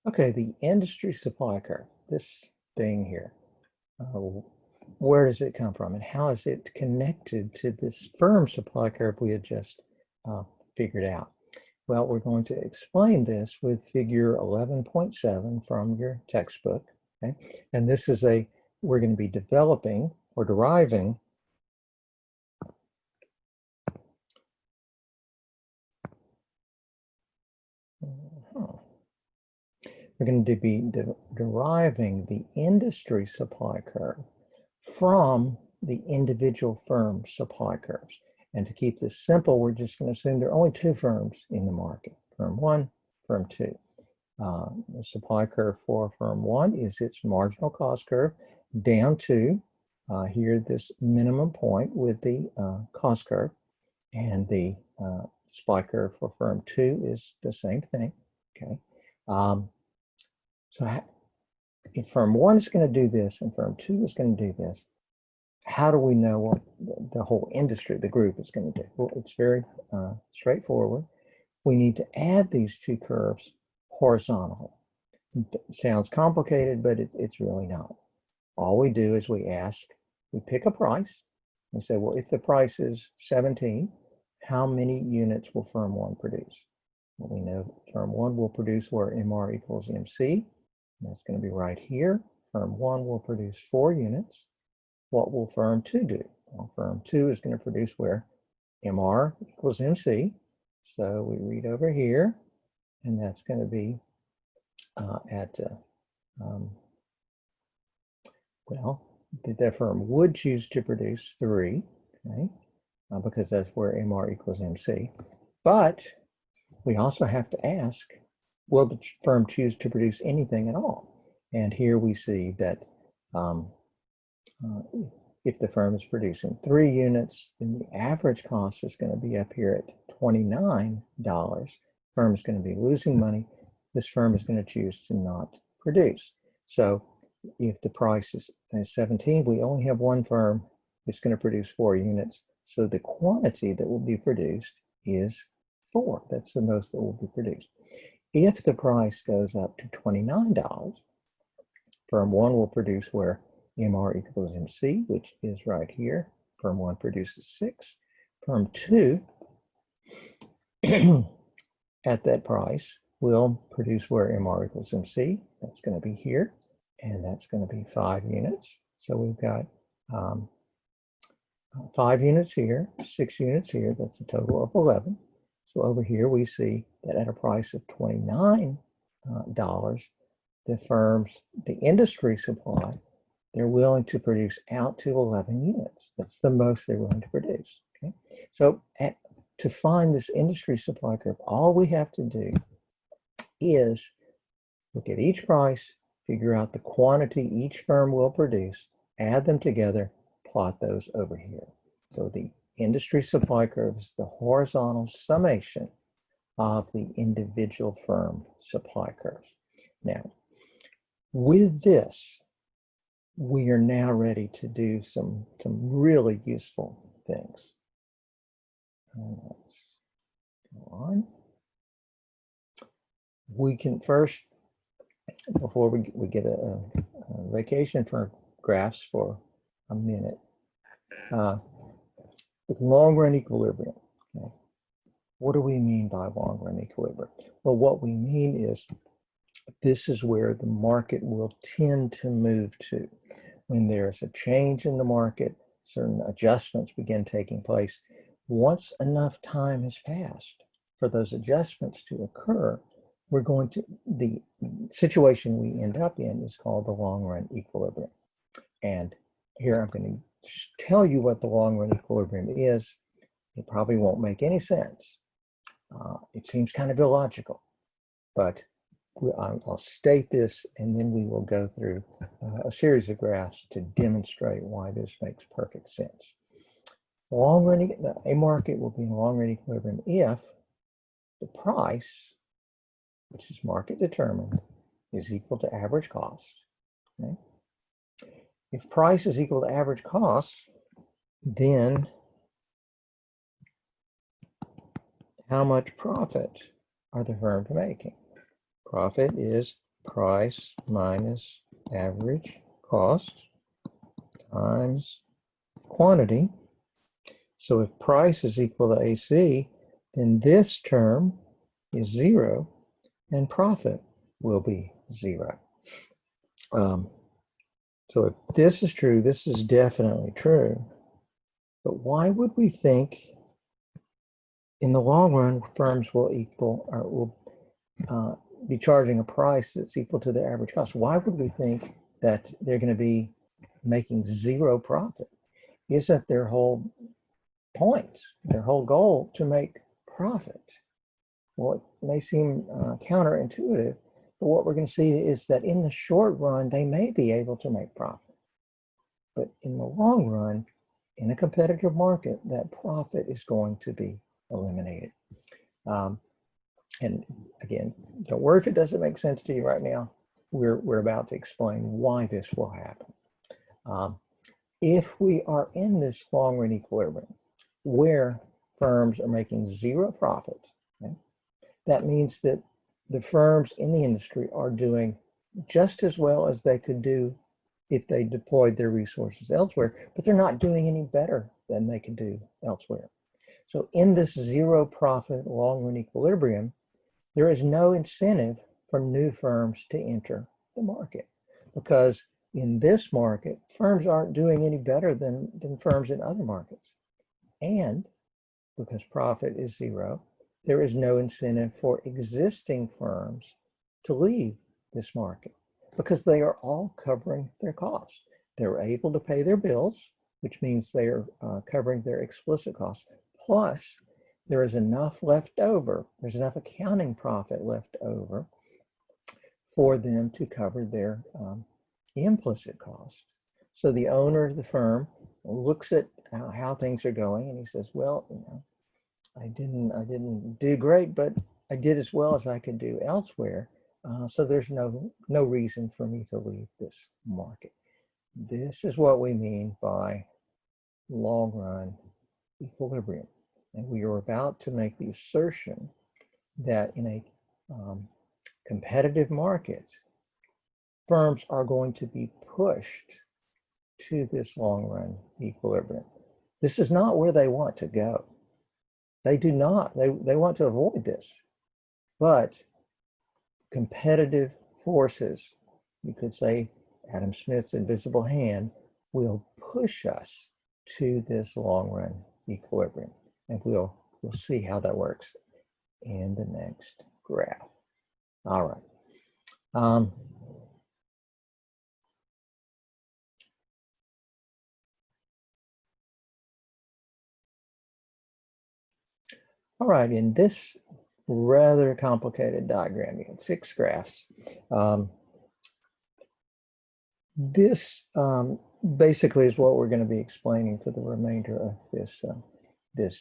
Okay, the industry supply curve, this thing here, where does it come from and how is it connected to this firm supply curve we had just figured out? Well, we're going to explain this with figure 11.7 from your textbook, okay? And this is we're going to be developing or deriving we're going to be deriving the industry supply curve from the individual firm supply curves. And to keep this simple, we're just going to assume there are only two firms in the market, firm one, firm two. The supply curve for firm one is its marginal cost curve down to here this minimum point with the cost curve, and the supply curve for firm two is the same thing. Okay, so if firm one is going to do this and firm two is going to do this, how do we know what the whole industry, the group, is going to do? Well, it's very straightforward. We need to add these two curves horizontally. It sounds complicated, but it's really not. All we do is we pick a price. We say, well, if the price is 17, how many units will firm one produce? Well, we know firm one will produce where MR equals MC. That's going to be right here. Firm one will produce 4 units. What will firm two do? Well, firm two is going to produce where MR equals MC. So we read over here, and that's going to be well, the firm would choose to produce 3, okay, because that's where MR equals MC. But we also have to ask, will the firm choose to produce anything at all? And here we see that if the firm is producing 3 units, then the average cost is going to be up here at $29. Firm is going to be losing money. This firm is going to choose to not produce. So if the price is 17, we only have one firm that's going to produce 4 units. So the quantity that will be produced is 4. That's the most that will be produced. If the price goes up to $29, firm one will produce where MR equals MC, which is right here. Firm one produces 6. Firm two, at that price, will produce where MR equals MC. That's going to be here, and that's going to be 5 units. So we've got 5 units here, 6 units here. That's a total of 11. So over here we see that at a price of $29, the industry supply, they're willing to produce out to 11 units. That's the most they're willing to produce. Okay, so to find this industry supply curve, all we have to do is look at each price, figure out the quantity each firm will produce, add them together, plot those over here. So the industry supply curve is the horizontal summation of the individual firm supply curves. Now, with this, we are now ready to do some really useful things. Let's go on. We can first, before we get a vacation for graphs for a minute, long-run equilibrium. Okay. What do we mean by long-run equilibrium? Well, what we mean is this is where the market will tend to move to. When there's a change in the market, certain adjustments begin taking place. Once enough time has passed for those adjustments to occur, the situation we end up in is called the long-run equilibrium. And here I'm going to tell you what the long-run equilibrium is. It probably won't make any sense. It seems kind of illogical, but I'll state this, and then we will go through a series of graphs to demonstrate why this makes perfect sense. A market will be in long-run equilibrium if the price, which is market determined, is equal to average cost. Okay? If price is equal to average cost, then how much profit are the firms making? Profit is price minus average cost times quantity. So if price is equal to AC, then this term is 0 and profit will be 0. So if this is true, this is definitely true. But why would we think in the long run firms will be charging a price that's equal to the average cost? Why would we think that they're going to be making 0 profit? Isn't their whole point, their whole goal to make profit? Well, it may seem counterintuitive, but what we're going to see is that in the short run, they may be able to make profit. But in the long run, in a competitive market, that profit is going to be eliminated. And again, don't worry if it doesn't make sense to you right now. We're about to explain why this will happen. If we are in this long-run equilibrium where firms are making 0 profit, okay, that means that the firms in the industry are doing just as well as they could do if they deployed their resources elsewhere, but they're not doing any better than they could do elsewhere. So in this 0 profit long-run equilibrium, there is no incentive for new firms to enter the market, because in this market, firms aren't doing any better than firms in other markets. And because profit is 0, there is no incentive for existing firms to leave this market, because they are all covering their costs. They're able to pay their bills, which means they are covering their explicit costs. Plus, there is enough left over. There's enough accounting profit left over for them to cover their implicit costs. So the owner of the firm looks at how things are going and he says, well, you know, I didn't do great, but I did as well as I could do elsewhere. So there's no reason for me to leave this market. This is what we mean by long run equilibrium. And we are about to make the assertion that in a competitive market, firms are going to be pushed to this long run equilibrium. This is not where they want to go. They do not. They want to avoid this. But competitive forces, you could say Adam Smith's invisible hand, will push us to this long run equilibrium. And we'll see how that works in the next graph. All right. All right, in this rather complicated diagram, you got 6 graphs. This basically is what we're going to be explaining for the remainder of this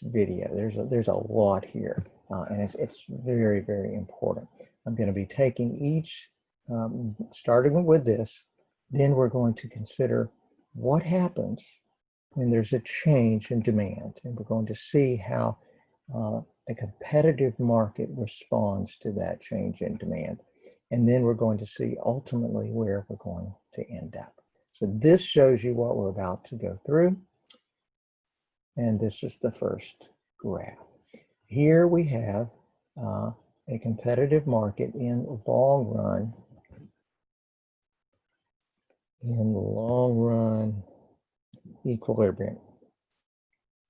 video. There's a lot here, and it's very, very important. I'm going to be taking each, starting with this, then we're going to consider what happens when there's a change in demand, and we're going to see how a competitive market responds to that change in demand. And then we're going to see ultimately where we're going to end up. So this shows you what we're about to go through. And this is the first graph. Here we have a competitive market in long run equilibrium.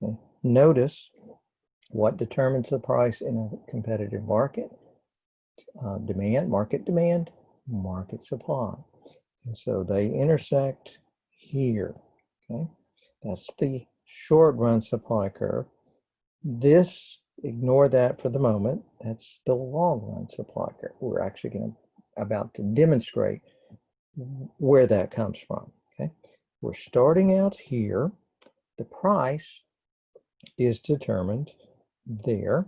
Okay. Notice what determines the price in a competitive market? Market demand, market supply. And so they intersect here, okay? That's the short run supply curve. This, ignore that for the moment, that's the long run supply curve. We're actually about to demonstrate where that comes from, okay? We're starting out here. The price is determined there.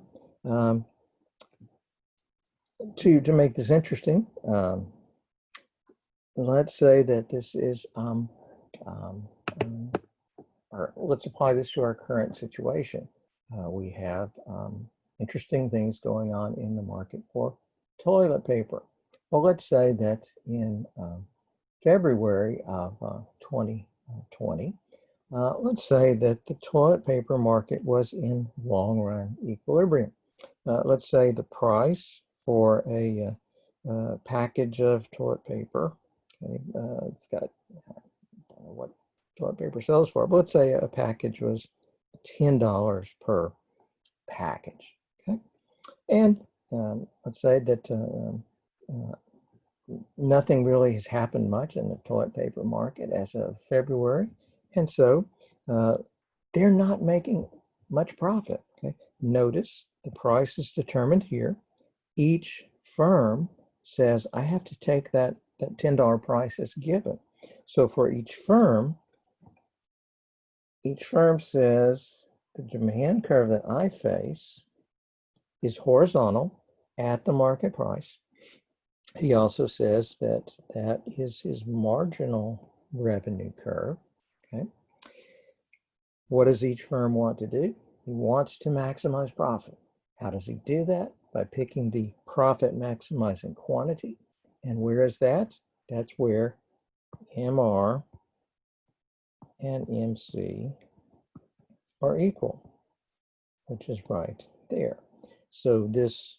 To make this interesting, let's say that this is, or let's apply this to our current situation. We have interesting things going on in the market for toilet paper. Well, let's say that in February of 2020, let's say that the toilet paper market was in long-run equilibrium. Let's say the price for a package of toilet paper, okay, it's got, I don't know what toilet paper sells for, but let's say a package was $10 per package, okay? And let's say that nothing really has happened much in the toilet paper market as of February. And so they're not making much profit. Okay? Notice the price is determined here. Each firm says, I have to take that $10 price as given. So for each firm says the demand curve that I face is horizontal at the market price. He also says that that is his marginal revenue curve. Okay. What does each firm want to do? He wants to maximize profit. How does he do that? By picking the profit maximizing quantity. And where is that? That's where MR and MC are equal, which is right there. So this,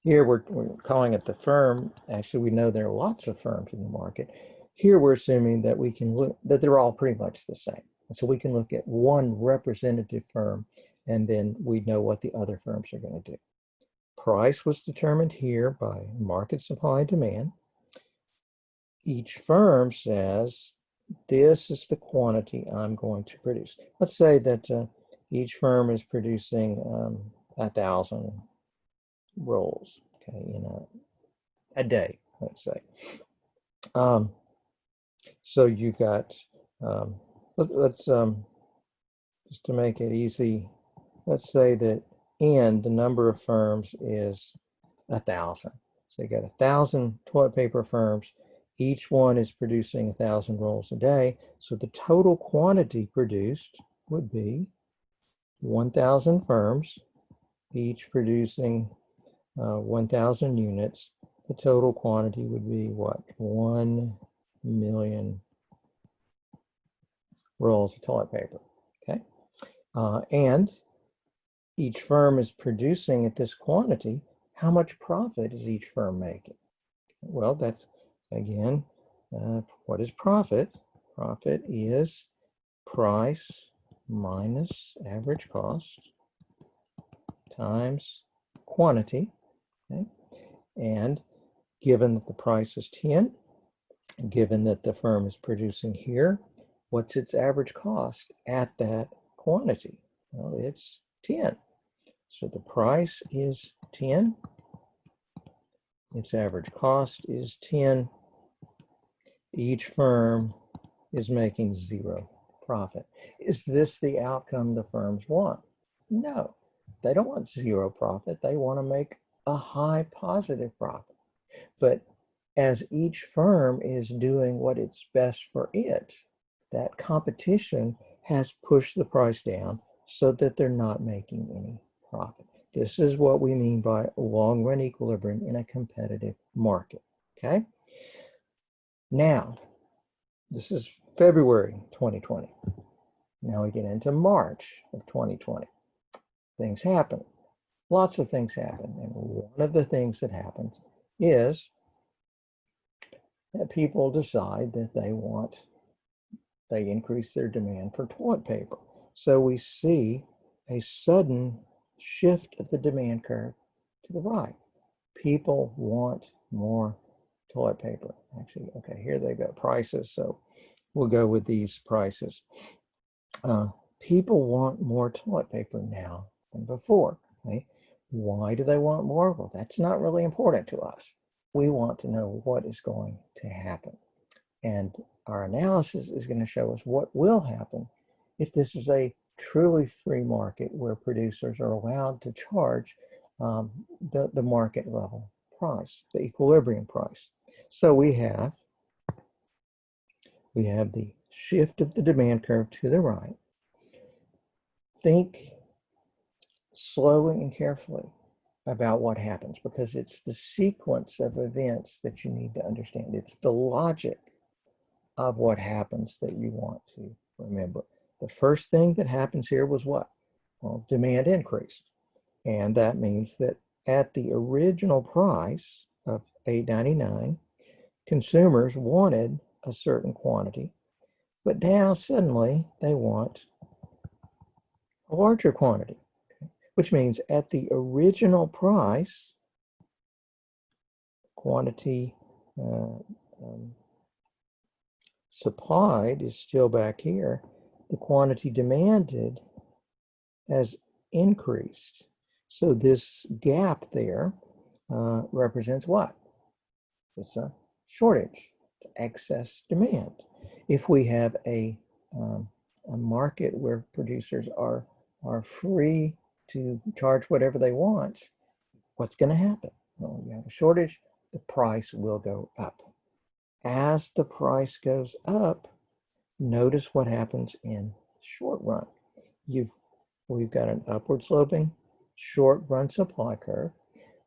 here we're calling it the firm. Actually, we know there are lots of firms in the market. Here we're assuming that we can look, that they're all pretty much the same. So we can look at one representative firm, and then we know what the other firms are going to do. Price was determined here by market supply and demand. Each firm says, this is the quantity I'm going to produce. Let's say that each firm is producing 1,000 rolls, okay, in a day, let's say. So you've got, let's just to make it easy, let's say that N, the number of firms, is 1,000. So you got 1,000 toilet paper firms. Each one is producing 1,000 rolls a day. So the total quantity produced would be 1,000 firms, each producing 1,000 units. The total quantity would be what? 1 million rolls of toilet paper, okay? And each firm is producing at this quantity. How much profit is each firm making? Well, that's, again, what is profit? Profit is price minus average cost times quantity, okay? And given that the price is 10, and given that the firm is producing here, what's its average cost at that quantity? Well, it's 10. So the price is 10. Its average cost is 10. Each firm is making 0 profit. Is this the outcome the firms want? No, they don't want 0 profit. They want to make a high positive profit. But as each firm is doing what is best for it, that competition has pushed the price down so that they're not making any profit. This is what we mean by long-run equilibrium in a competitive market, okay? Now, this is February 2020. Now we get into March of 2020. Things happen. Lots of things happen. And one of the things that happens is that people decide that they increase their demand for toilet paper. So we see a sudden shift of the demand curve to the right. People want more toilet paper. Actually, okay, here they go, prices. So we'll go with these prices. People want more toilet paper now than before. Okay? Why do they want more? Well, that's not really important to us. We want to know what is going to happen. And our analysis is going to show us what will happen if this is a truly free market where producers are allowed to charge the market level price, the equilibrium price. So we have the shift of the demand curve to the right. Think slowly and carefully about what happens, because it's the sequence of events that you need to understand. It's the logic of what happens that you want to remember. The first thing that happens here was what? Well, demand increased. And that means that at the original price of $8.99, consumers wanted a certain quantity, but now suddenly they want a larger quantity, which means at the original price, quantity supplied is still back here. The quantity demanded has increased. So this gap there represents what? It's a shortage, it's excess demand. If we have a market where producers are free to charge whatever they want, what's going to happen? Well, you have a shortage, the price will go up. As the price goes up, notice what happens in the short run. We've got an upward sloping short run supply curve.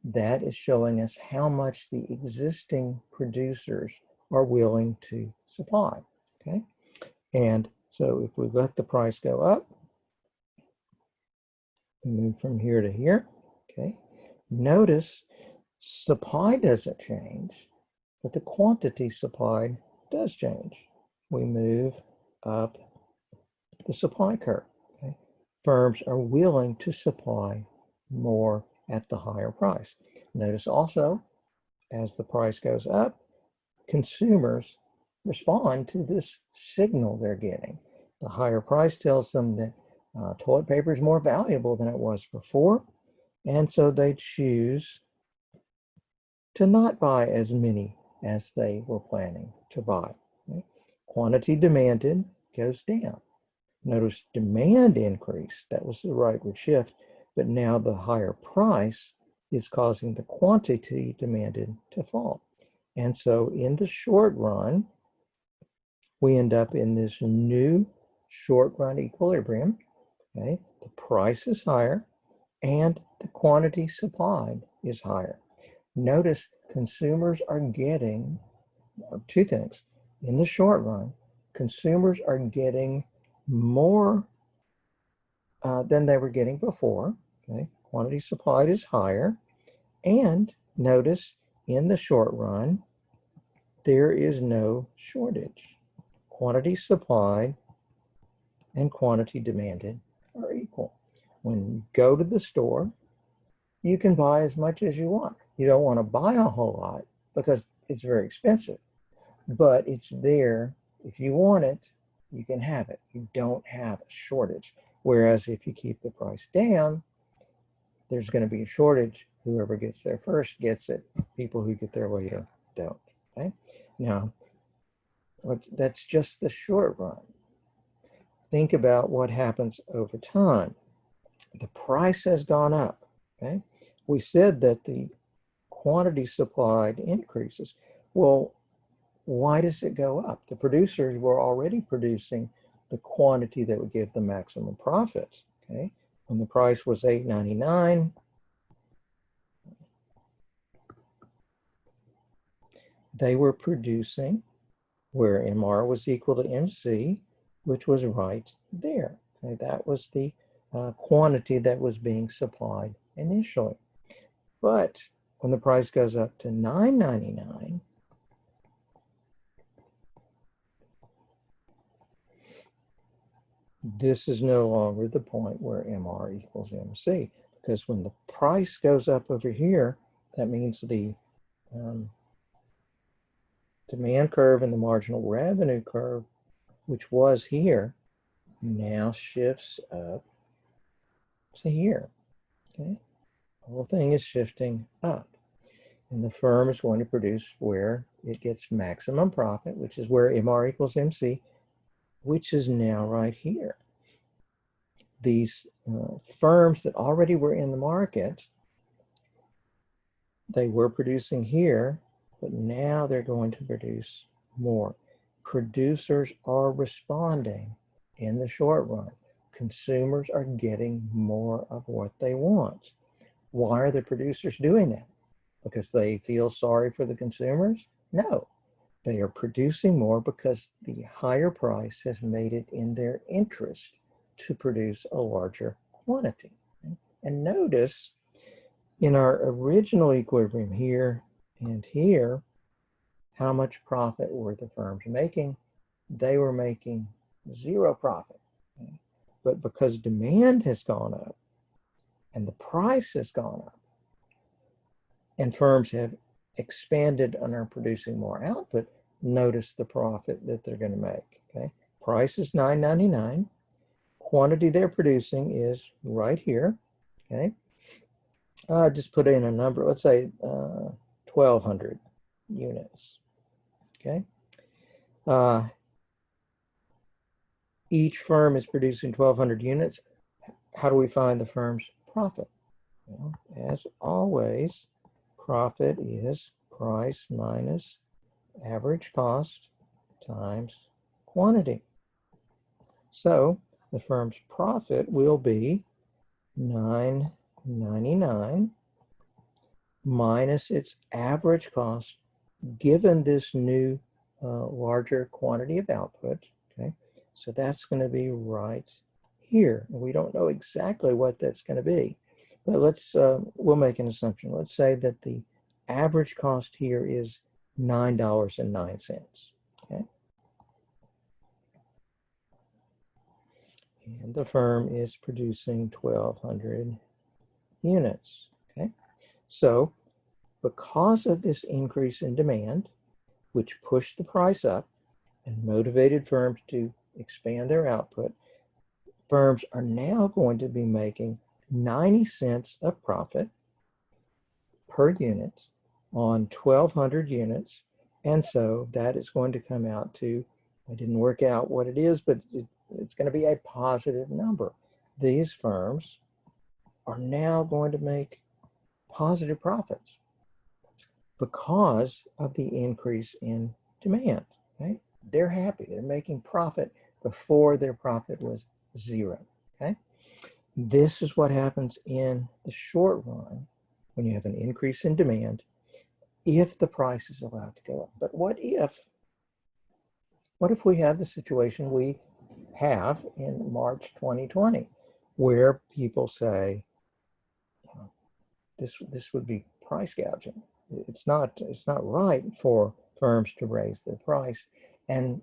That is showing us how much the existing producers are willing to supply, okay? And so if we let the price go up, we move from here to here, okay? Notice supply doesn't change, but the quantity supplied does change. We move up the supply curve, okay? Firms are willing to supply more at the higher price. Notice also, as the price goes up, consumers respond to this signal they're getting. The higher price tells them that toilet paper is more valuable than it was before, and so they choose to not buy as many as they were planning to buy. Okay? Quantity demanded goes down. Notice demand increased. That was the rightward shift, but now the higher price is causing the quantity demanded to fall. And so in the short run, we end up in this new short run equilibrium. Okay? The price is higher and the quantity supplied is higher. Notice consumers are getting two things. In the short run, consumers are getting more than they were getting before. Okay? Quantity supplied is higher. And notice in the short run, there is no shortage. Quantity supplied and quantity demanded are equal. When you go to the store, you can buy as much as you want. You don't want to buy a whole lot because it's very expensive, but it's there. If you want it, you can have it. You don't have a shortage. Whereas if you keep the price down, there's going to be a shortage. Whoever gets there first gets it. People who get there later don't. Okay? Now, that's just the short run. Think about what happens over time. The price has gone up. Okay? We said that the quantity supplied increases. Well, why does it go up? The producers were already producing the quantity that would give the maximum profits. Okay? When the price was $8.99, they were producing where MR was equal to MC, which was right there. Okay? That was the quantity that was being supplied initially. But when the price goes up to $9.99, this is no longer the point where MR equals MC, because when the price goes up over here, that means the demand curve and the marginal revenue curve, which was here, now shifts up to here. Okay, the whole thing is shifting up. And the firm is going to produce where it gets maximum profit, which is where MR equals MC, which is now right here. These firms that already were in the market, they were producing here, but now they're going to produce more. Producers are responding in the short run. Consumers are getting more of what they want. Why are the producers doing that? Because they feel sorry for the consumers? No, they are producing more because the higher price has made it in their interest to produce a larger quantity. And notice in our original equilibrium here and here, how much profit were the firms making? They were making zero profit. But because demand has gone up and the price has gone up, and firms have expanded and are producing more output, notice the profit that they're going to make. Okay, price is $9.99. Quantity they're producing is right here. Okay, just put in a number. Let's say 1,200 units. Okay, each firm is producing 1,200 units. How do we find the firm's profit? Well, as always, profit is price minus average cost times quantity. So the firm's profit will be $9.99 minus its average cost given this new larger quantity of output. Okay, so that's going to be right here. We don't know exactly what that's going to be, but we'll make an assumption. Let's say that the average cost here is $9.09. Okay, and the firm is producing 1,200 units. Okay, so because of this increase in demand, which pushed the price up and motivated firms to expand their output, firms are now going to be making 90 cents of profit per unit on 1,200 units. And so that is going to come out to, I didn't work out what it is, but it's going to be a positive number. These firms are now going to make positive profits because of the increase in demand. Okay? They're happy. They're making profit before their profit was zero. Okay? This is what happens in the short run when you have an increase in demand if the price is allowed to go up. But what if we have the situation we have in March 2020, where people say, this would be price gouging. It's not right for firms to raise their price, and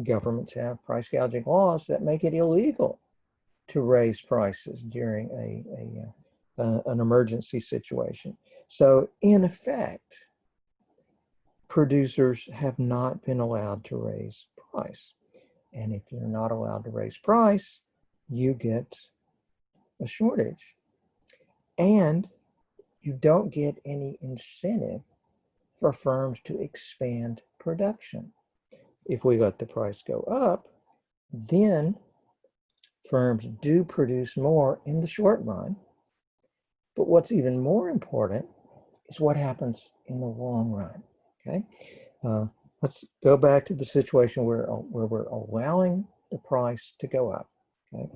governments have price gouging laws that make it illegal to raise prices during an emergency situation. So in effect, producers have not been allowed to raise price. And if you're not allowed to raise price, you get a shortage. And you don't get any incentive for firms to expand production. If we let the price go up, then firms do produce more in the short run. But what's even more important is what happens in the long run. Okay, let's go back to the situation where we're allowing the price to go up. Okay,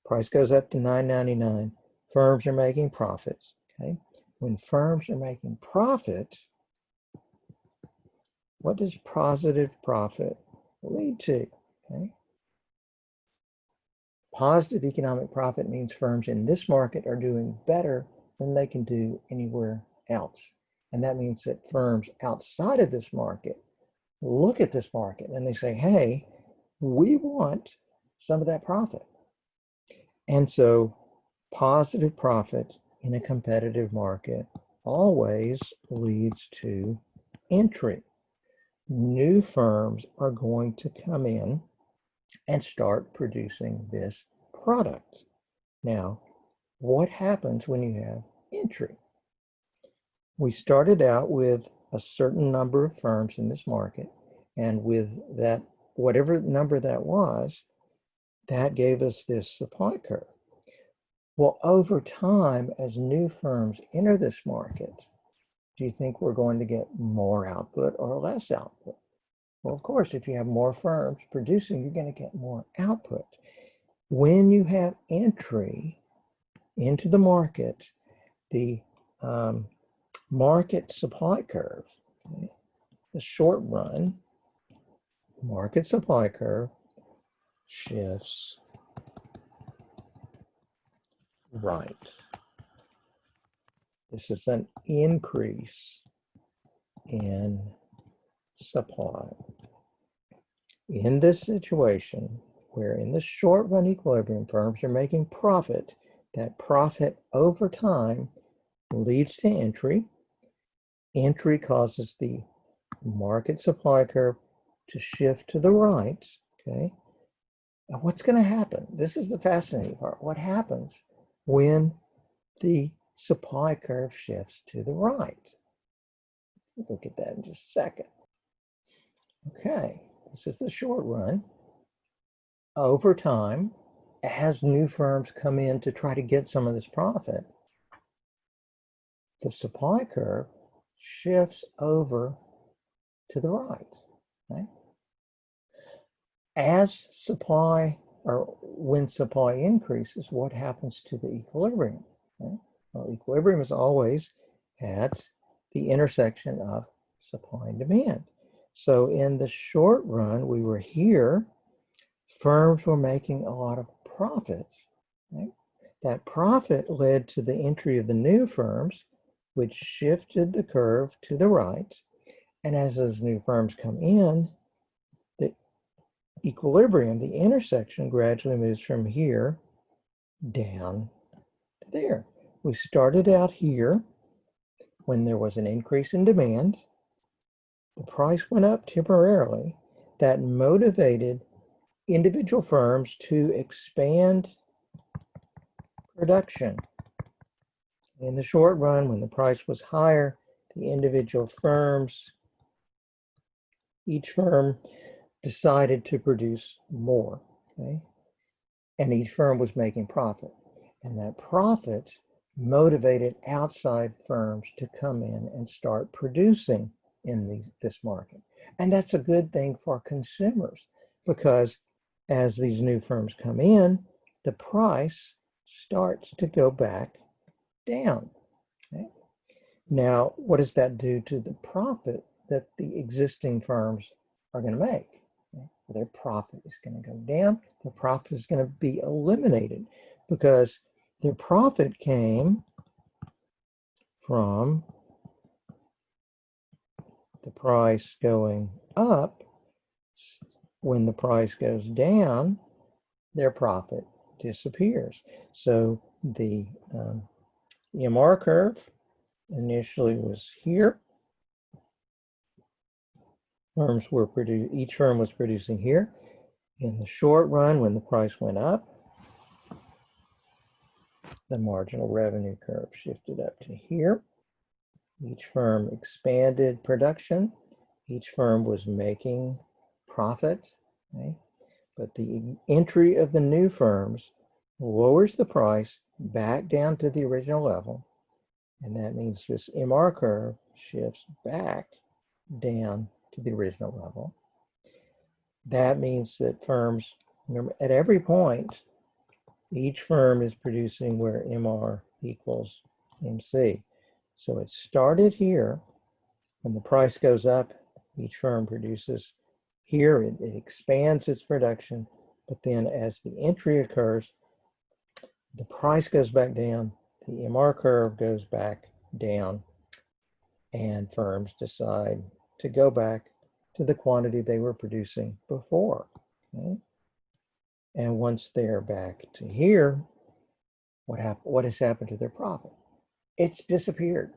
price goes up to $9.99. Firms are making profits. Okay, when firms are making profit, what does positive profit lead to? Okay, positive economic profit means firms in this market are doing better than they can do anywhere else. And that means that firms outside of this market look at this market and they say, hey, we want some of that profit. And so positive profit in a competitive market always leads to entry. New firms are going to come in and start producing this product. Now, what happens when you have entry? We started out with a certain number of firms in this market, and with that, whatever number that was, that gave us this supply curve. Well, over time, as new firms enter this market, do you think we're going to get more output or less output? Well, of course, if you have more firms producing, you're going to get more output. When you have entry into the market, the market supply curve, okay? The short run market supply curve shifts right. This is an increase in supply. In this situation, where in the short run equilibrium firms are making profit, that profit over time leads to entry. Entry causes the market supply curve to shift to the right, okay? Now what's going to happen? This is the fascinating part. What happens when the supply curve shifts to the right? Look at that in just a second. Okay, this is the short run. Over time, as new firms come in to try to get some of this profit, the supply curve shifts over to the right. Okay? As supply, or when supply increases, what happens to the equilibrium? Okay? Well, equilibrium is always at the intersection of supply and demand. So in the short run, we were here, firms were making a lot of profits. Right? That profit led to the entry of the new firms, which shifted the curve to the right. And as those new firms come in, the equilibrium, the intersection, gradually moves from here down to there. We started out here when there was an increase in demand. The price went up temporarily. That motivated individual firms to expand production. In the short run, when the price was higher, the individual firms, each firm decided to produce more, okay? And each firm was making profit. And that profit motivated outside firms to come in and start producing in this market. And that's a good thing for consumers, because as these new firms come in, the price starts to go back down. Okay? Now, what does that do to the profit that the existing firms are going to make? Okay? Their profit is going to go down. Their profit is going to be eliminated, because their profit came from the price going up. When the price goes down, their profit disappears. So the MR curve initially was here. Each firm was producing here. In the short run, when the price went up, the marginal revenue curve shifted up to here. Each firm expanded production. Each firm was making profit. Okay? But the entry of the new firms lowers the price back down to the original level. And that means this MR curve shifts back down to the original level. That means that firms, remember, at every point, each firm is producing where MR equals MC. So it started here. When the price goes up, each firm produces here. It expands its production. But then as the entry occurs, the price goes back down, the MR curve goes back down, and firms decide to go back to the quantity they were producing before. Okay? And once they're back to here, what has happened to their profit? It's disappeared.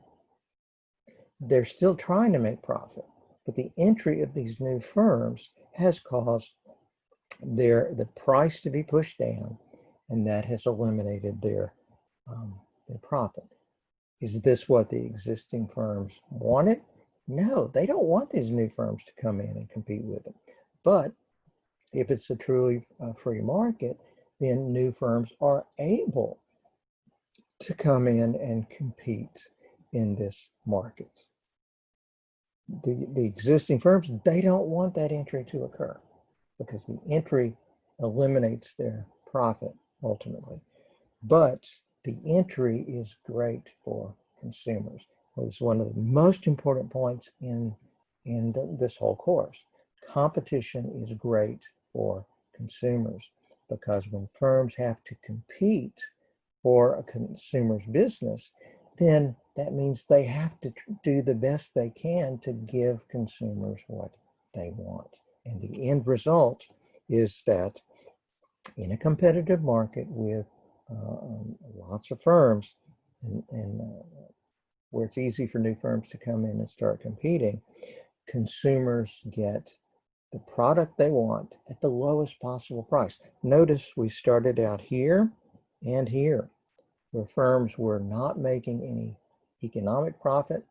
They're still trying to make profit, but the entry of these new firms has caused the price to be pushed down, and that has eliminated their profit. Is this what the existing firms wanted? No, they don't want these new firms to come in and compete with them. But if it's a truly free market, then new firms are able to come in and compete in this market. The existing firms, they don't want that entry to occur, because the entry eliminates their profit ultimately. But the entry is great for consumers. Well, it's one of the most important points in this whole course. Competition is great for consumers because when firms have to compete for a consumer's business, then that means they have to do the best they can to give consumers what they want. And the end result is that in a competitive market with lots of firms and where it's easy for new firms to come in and start competing, consumers get the product they want at the lowest possible price. Notice we started out here and here, where firms were not making any economic profit.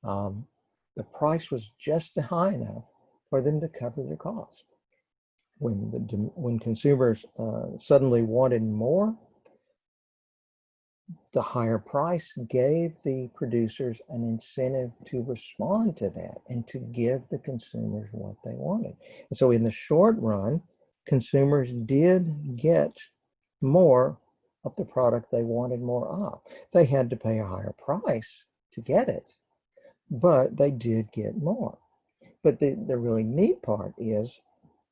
The price was just high enough for them to cover their cost. When consumers suddenly wanted more, the higher price gave the producers an incentive to respond to that and to give the consumers what they wanted. And so in the short run, consumers did get more of the product they wanted more of. They had to pay a higher price to get it, but they did get more. But the really neat part is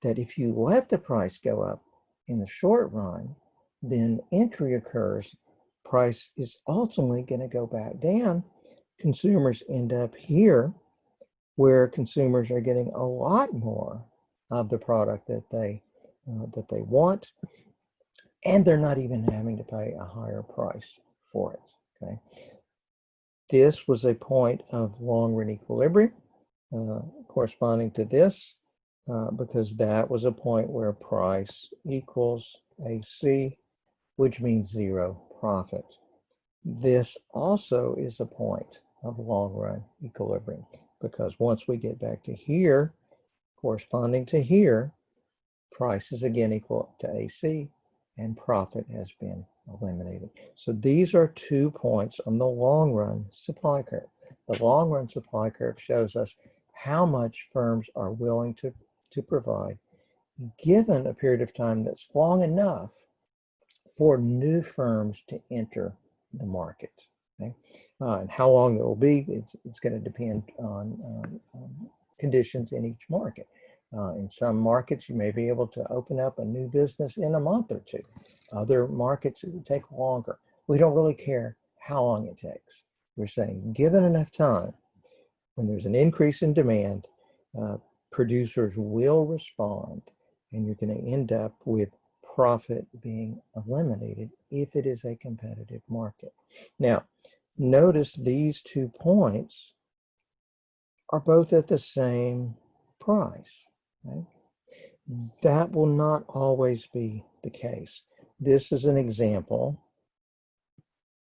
that if you let the price go up in the short run, then entry occurs. Price is ultimately going to go back down. Consumers end up here where consumers are getting a lot more of the product that they want, and they're not even having to pay a higher price for it. Okay, this was a point of long-run equilibrium corresponding to this, because that was a point where price equals AC, which means zero profit. This also is a point of long-run equilibrium, because once we get back to here, corresponding to here, price is again equal to AC, and profit has been eliminated. So these are 2 points on the long-run supply curve. The long-run supply curve shows us how much firms are willing to provide given a period of time that's long enough for new firms to enter the market. Okay? And how long it will be, it's going to depend on conditions in each market. In some markets, you may be able to open up a new business in a month or two. Other markets, it will take longer. We don't really care how long it takes. We're saying, given enough time, when there's an increase in demand, producers will respond, and you're going to end up with profit being eliminated if it is a competitive market. Now, notice these 2 points are both at the same price. Right? That will not always be the case. This is an example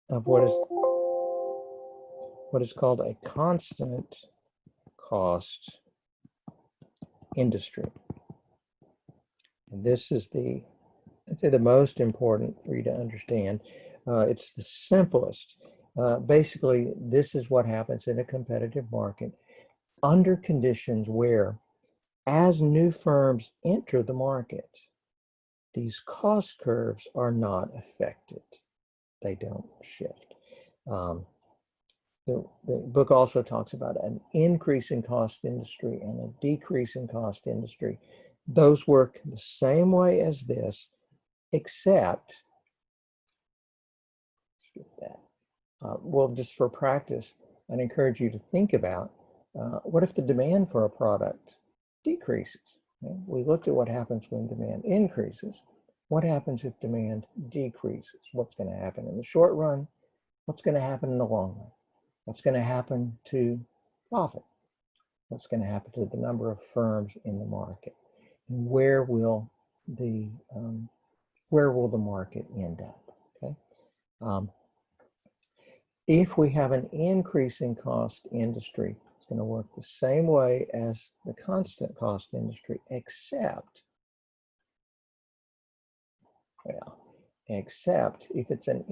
of what is called a constant cost industry. And this is I'd say the most important for you to understand. It's the simplest. Basically, this is what happens in a competitive market under conditions where, as new firms enter the market, these cost curves are not affected. They don't shift. The book also talks about an increase in cost industry and a decrease in cost industry. Those work the same way as this, except, skip that. Well, just for practice, I'd encourage you to think about what if the demand for a product decreases? Okay? We looked at what happens when demand increases. What happens if demand decreases? What's going to happen in the short run? What's going to happen in the long run? What's going to happen to profit? What's going to happen to the number of firms in the market? And where will the market end up? Okay. If we have an increasing cost industry, it's going to work the same way as the constant cost industry, except if it's an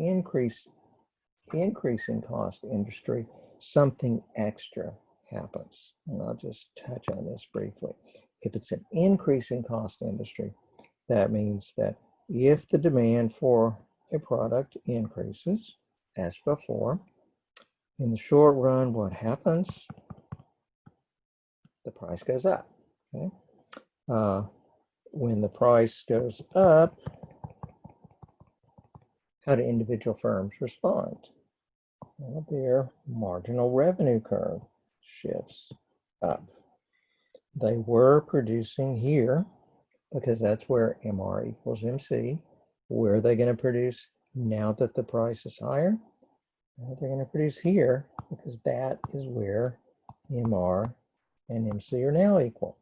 increasing cost industry, something extra happens. And I'll just touch on this briefly. If it's an increasing cost industry, that means that if the demand for a product increases as before. In the short run, what happens? The price goes up. Okay? When the price goes up, how do individual firms respond? Well, their marginal revenue curve shifts up. They were producing here because that's where MR equals MC. Where are they going to produce now that the price is higher? Well, they're going to produce here because that is where MR and MC are now equal.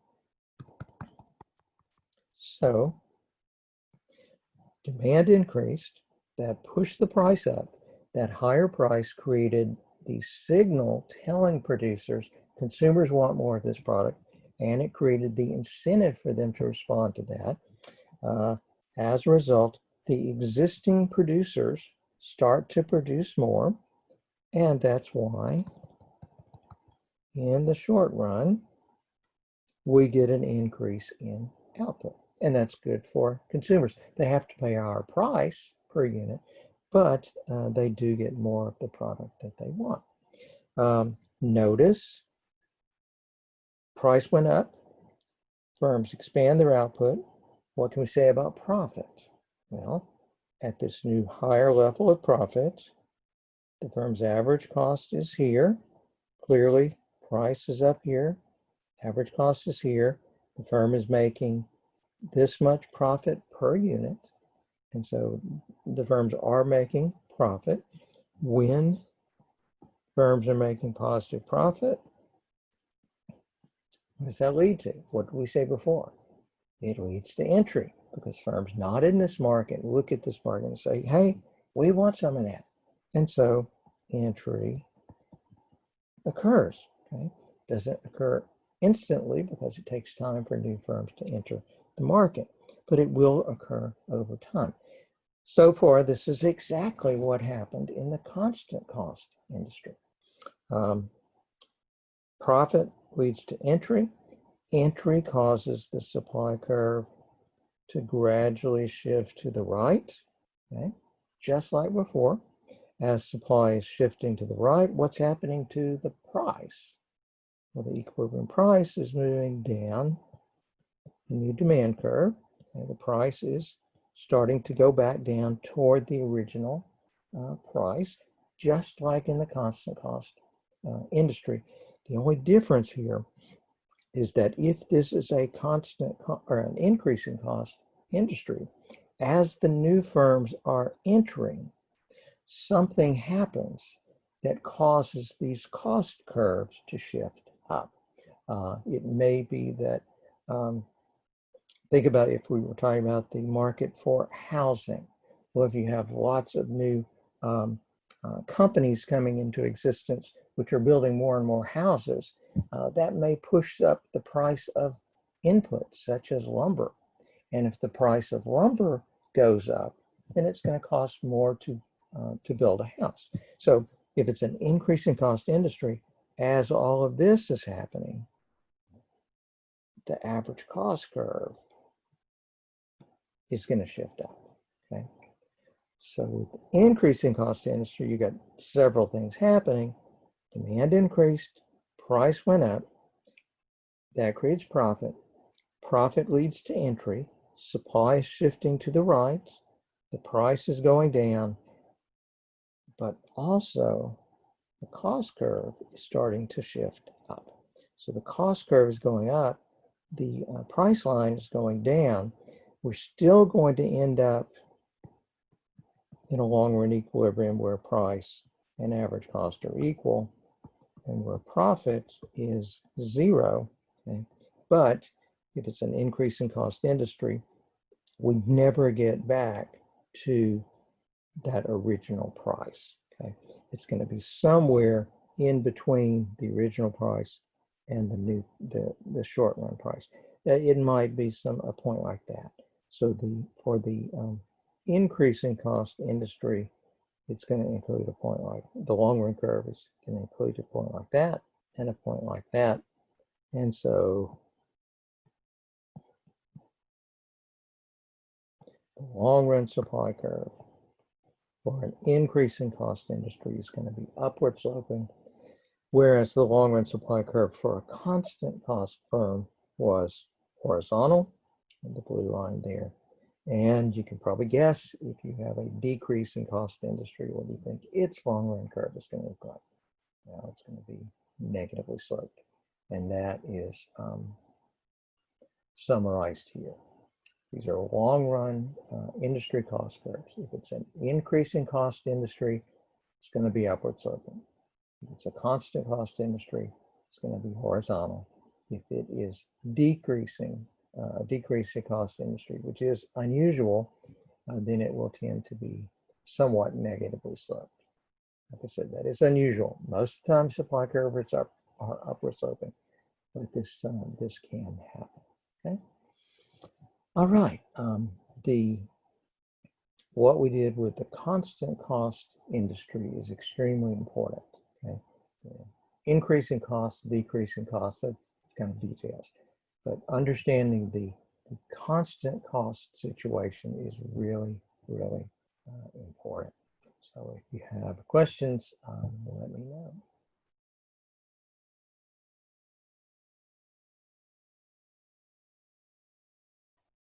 So demand increased, that pushed the price up. That higher price created the signal telling producers consumers want more of this product, and it created the incentive for them to respond to that. As a result, the existing producers start to produce more, and that's why in the short run we get an increase in output, and that's good for consumers. They have to pay our price per unit, but they do get more of the product that they want. Notice price went up, firms expand their output. What can we say about profit? Well, at this new higher level of profit, the firm's average cost is here. Clearly, price is up here. Average cost is here. The firm is making this much profit per unit. And so the firms are making profit. When firms are making positive profit, what does that lead to? What did we say before? It leads to entry, because firms not in this market look at this market and say, hey, we want some of that. And so entry occurs. Okay? Doesn't occur instantly because it takes time for new firms to enter the market, but it will occur over time. So far, this is exactly what happened in the constant cost industry. Profit leads to entry. Entry causes the supply curve to gradually shift to the right, okay? Just like before. As supply is shifting to the right, what's happening to the price? Well, the equilibrium price is moving down the new demand curve, and the price is starting to go back down toward the original price, just like in the constant cost industry. The only difference here is that if this is a constant or an increasing cost industry, as the new firms are entering, something happens that causes these cost curves to shift up. It may be that, think about if we were talking about the market for housing. Well, if you have lots of new companies coming into existence, which are building more and more houses, that may push up the price of inputs such as lumber. And if the price of lumber goes up, then it's going to cost more to build a house. So if it's an increasing cost industry, as all of this is happening, the average cost curve is going to shift up. Okay. So with increasing cost industry, you got several things happening. Demand increased, price went up, that creates profit. Profit leads to entry, supply is shifting to the right, the price is going down, but also the cost curve is starting to shift up. So the cost curve is going up, the price line is going down. We're still going to end up in a long run equilibrium where price and average cost are equal and where profit is zero. Okay? But if it's an increasing cost industry, we never get back to that original price. Okay? It's going to be somewhere in between the original price and the short run price. It might be a point like that. So for the increasing cost industry, it's going to include a point like the long run curve is going to include a point like that and a point like that. And so the long run supply curve for an increasing cost industry is going to be upward sloping, whereas the long run supply curve for a constant cost firm was horizontal, and the blue line there. And you can probably guess, if you have a decreasing cost industry, what do you think its long run curve is going to look like? Now it's going to be negatively sloped. And that is summarized here. These are long run industry cost curves. If it's an increasing cost industry, it's going to be upward sloping. If it's a constant cost industry, it's going to be horizontal. If it is decreasing cost industry, which is unusual, then it will tend to be somewhat negatively sloped. Like I said, that is unusual. Most of the time, supply curves are upward sloping, but this can happen. Okay. All right. What we did with the constant cost industry is extremely important. Okay. Increasing costs, decreasing costs, that's kind of details. But understanding the constant cost situation is really, really important. So if you have questions, let me know.